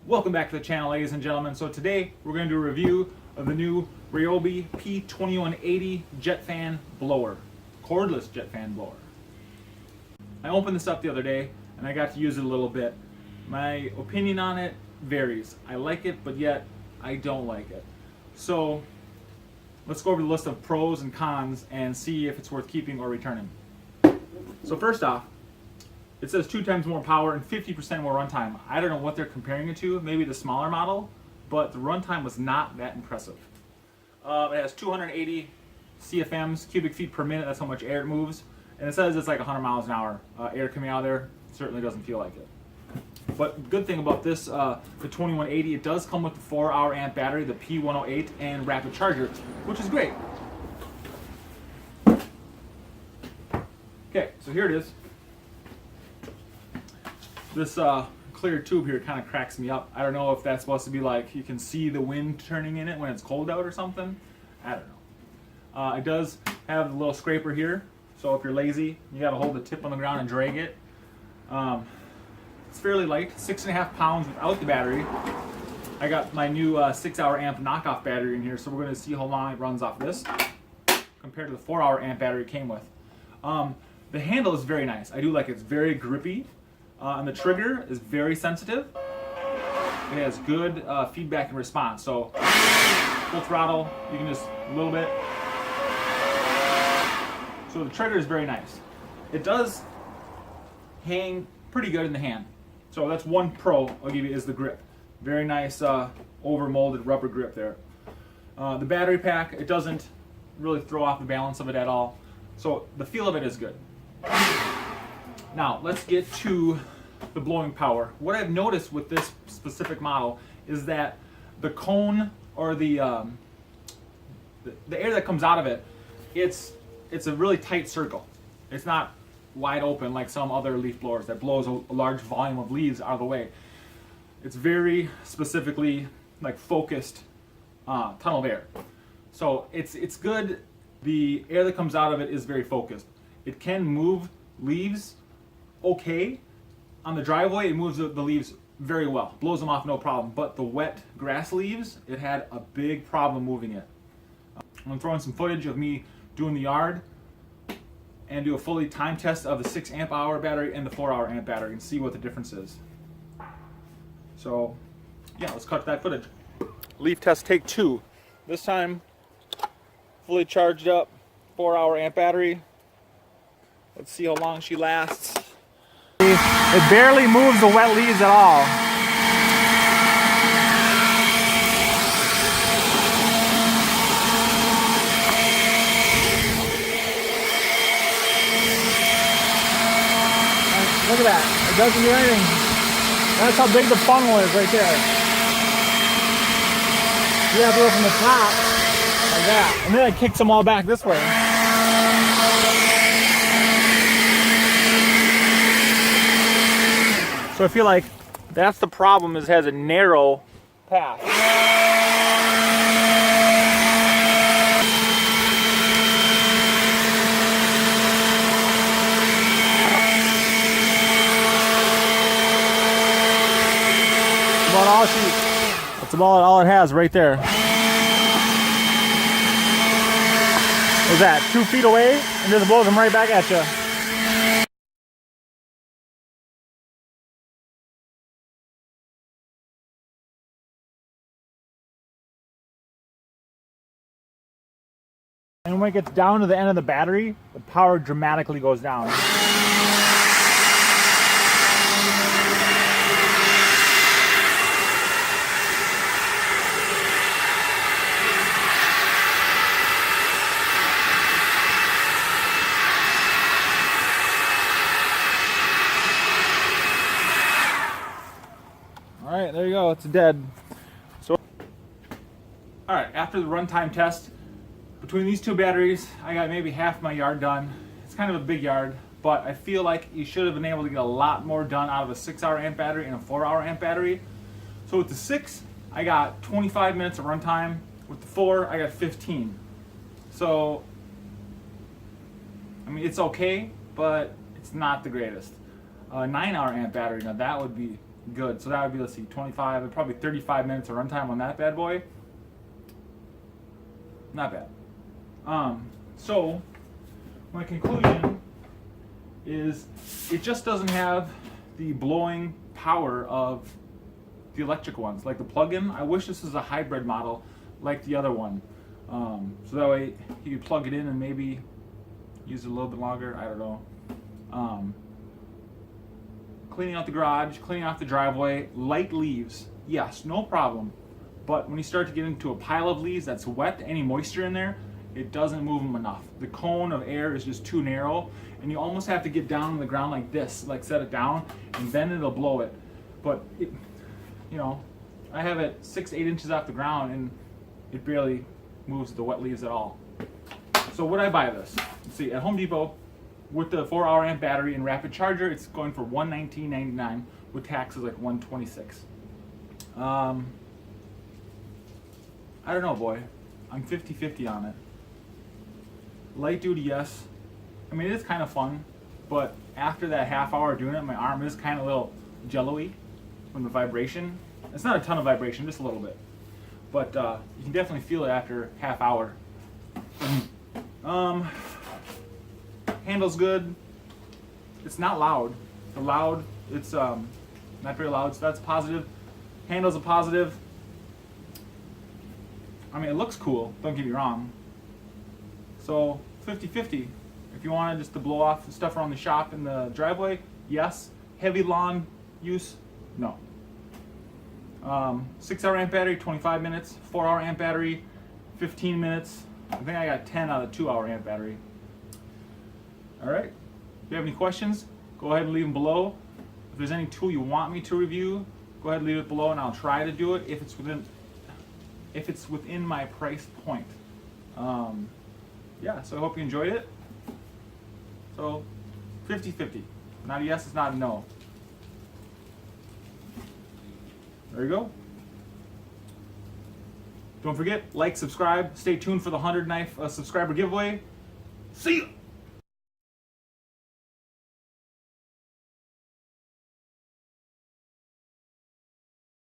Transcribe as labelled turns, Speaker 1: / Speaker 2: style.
Speaker 1: Welcome back to the channel, ladies and gentlemen. So today we're going to do a review of the new Ryobi P-2180 jet fan blower, cordless jet fan blower. I opened this up the other day and I got to use it a little bit. My opinion on it varies. I like it, but yet I don't like it. So let's go over the list of pros and cons and see if it's worth keeping or returning. So first off, it says 2 times more power and 50% more runtime. I don't know what they're comparing it to, maybe the smaller model, but the runtime was not that impressive. It has 280 CFMs, cubic feet per minute, that's how much air it moves. And it says it's like 100 miles an hour. Air coming out of there certainly doesn't feel like it. But good thing about this, the 2180, it does come with the 4-hour amp battery, the P-2180, and rapid charger, which is great. Okay, so here it is. This clear tube here kind of cracks me up. I don't know if that's supposed to be like you can see the wind turning in it when it's cold out or something. I don't know. It does have the little scraper here, so if you're lazy, you got to hold the tip on the ground and drag it. It's fairly light, 6.5 pounds without the battery. I got my new 6-hour amp knockoff battery in here, so we're going to see how long it runs off this compared to the 4-hour amp battery it came with. The handle is very nice. I do like it. It's very grippy. And the trigger is very sensitive. It has good feedback and response. So full throttle, you can just a little bit. So the trigger is very nice. It does hang pretty good in the hand. So that's one pro I'll give you is the grip. Very nice over molded rubber grip there. The battery pack, it doesn't really throw off the balance of it at all. So the feel of it is good. Now, let's get to the blowing power. What I've noticed with this specific model is that the cone or the air that comes out of it, it's a really tight circle. It's not wide open like some other leaf blowers that blows a large volume of leaves out of the way. It's very specifically like focused tunnel of air. So it's good. The air that comes out of it is very focused. It can move leaves okay. On the driveway, it moves the leaves very well, blows them off no problem. But the wet grass leaves, it had a big problem moving it. I'm gonna throw in some footage of me doing the yard and do a fully time test of the 6 amp hour battery and the 4-hour amp battery and see what the difference is. So yeah, let's cut that footage. Leaf test take 2. This time, fully charged up 4-hour amp battery. Let's see how long she lasts. It barely moves the wet leaves at all. Look at that. It doesn't do anything. That's how big the funnel is right there. You have to go from the top like that. And then it kicks them all back this way. So I feel like that's the problem, is it has a narrow path. That's about all it has right there. What's that, 2 feet away? And just blows them right back at you. And when it gets down to the end of the battery, the power dramatically goes down. Alright, there you go, it's dead. So, alright, after the runtime test, between these 2 batteries, I got maybe half my yard done. It's kind of a big yard, but I feel like you should have been able to get a lot more done out of a 6-hour amp battery and a 4-hour amp battery. So with the 6, I got 25 minutes of runtime. With the 4, I got 15. So, I mean, it's okay, but it's not the greatest. A 9-hour amp battery, now that would be good. So that would be, let's see, 25 and probably 35 minutes of runtime on that bad boy. Not bad. So my conclusion is it just doesn't have the blowing power of the electric ones. Like the plug-in, I wish this was a hybrid model like the other one. So that way you could plug it in and maybe use it a little bit longer. I don't know. Cleaning out the garage, cleaning out the driveway, light leaves, yes, no problem. But when you start to get into a pile of leaves that's wet, any moisture in there, it doesn't move them enough. The cone of air is just too narrow, and you almost have to get down on the ground like this, like set it down, and then it'll blow it. But it, you know, I have it 6 to 8 inches off the ground, and it barely moves the wet leaves at all. So would I buy this? Let's see, at Home Depot, with the 4-hour amp battery and rapid charger, it's going for $119.99. With taxes like $126. I don't know, boy. I'm 50-50 on it. Light duty, yes. I mean, it is kind of fun, but after that half hour doing it, my arm is kind of a little jello-y from the vibration. It's not a ton of vibration, just a little bit. But you can definitely feel it after half hour. Handle's good. It's not loud. It's not very loud, so that's positive. Handle's a positive. I mean, it looks cool, don't get me wrong. So 50-50. If you wanted just to blow off the stuff around the shop in the driveway, yes. Heavy lawn use, no. 6-hour amp battery, 25 minutes. 4-hour amp battery, 15 minutes. I think I got 10 out of the 2-hour amp battery. All right. If you have any questions, go ahead and leave them below. If there's any tool you want me to review, go ahead and leave it below, and I'll try to do it if it's within my price point. Yeah, so I hope you enjoyed it. So 50-50. Not a yes, it's not a no. There you go. Don't forget, like, subscribe. Stay tuned for the 100 knife subscriber giveaway. See you.